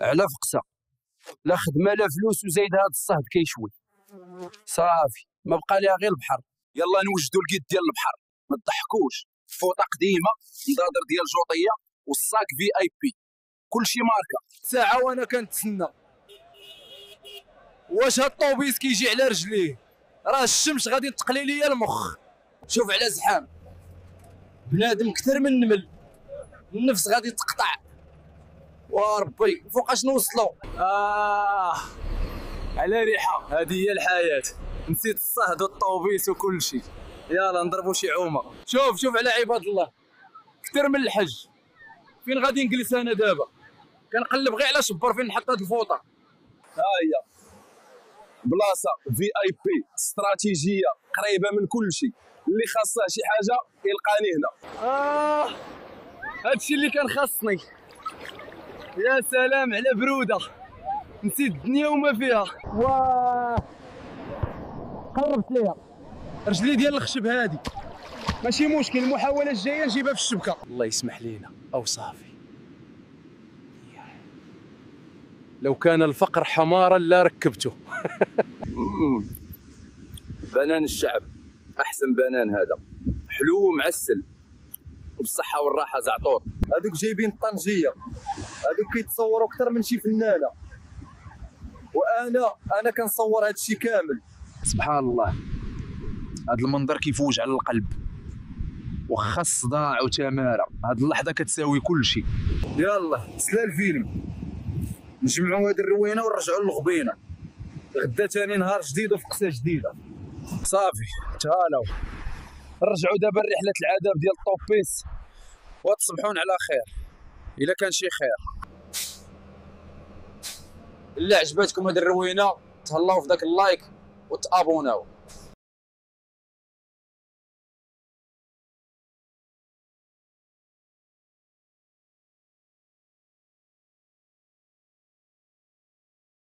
على فقسه، لا خدمه لا فلوس، وزايد هذا الصهد كيشوي. صافي ما بقى ليها غير البحر. يلا نوجدوا الكيت ديال البحر، ما تضحكوش. فوطه قديمه، نضادر ديال جوطيه، والصاك في اي بي، كلشي ماركه. ساعه وانا كنتسنى. واش هاد الطوبيس كيجي على رجليه؟ راه الشمس غادي تقلي ليا المخ. شوف على زحام، بنادم كثر من النمل، النفس غادي تقطع. وربي فوقاش نوصلوا؟ على ريحه، هذه هي الحياه. نسيت الصهد والطوبيس وكل شيء. يلا نضربوا شي عومه. شوف على عباد الله، كثر من الحج. فين غادي نجلس انا دابا؟ كنقلب غير على شبر فين نحط هاد الفوطه. ها هي بلاصه في اي بي استراتيجيه، قريبه من كل شيء. اللي خاصه شي حاجه يلقاني هنا. هادشي اللي كان خاصني. يا سلام على بروده، نسيت الدنيا وما فيها. واه قربت ليا رجلي ديال الخشب هادي. ماشي مشكل، المحاوله الجايه نجيبها في الشبكه. الله يسمح لينا او صافي. لو كان الفقر حمارا لا ركبته. بنان الشعب، احسن بنان هذا، حلو ومعسل وبالصحه والراحه زعطور. هذوك جايبين الطنجيه، هذوك كيتصوروا اكثر من شي فنانه، وانا كنصور هذا الشيء كامل. سبحان الله، هذا المنظر كيفوج على القلب، واخا الصداع وتماره، هذه اللحظه كتساوي كل شيء. يلا سلا الفيلم، نجمعوا هذه الروينه ونرجعوا للغبينه. غدا ثاني نهار جديد وفقسه جديده. صافي تهلاو، نرجعوا دابا لرحله العذاب ديال الطوبيس، وتصبحون على خير الا كان شي خير. الا عجبتكم هذه الروينه تهلاو في ذاك اللايك وتابوناو.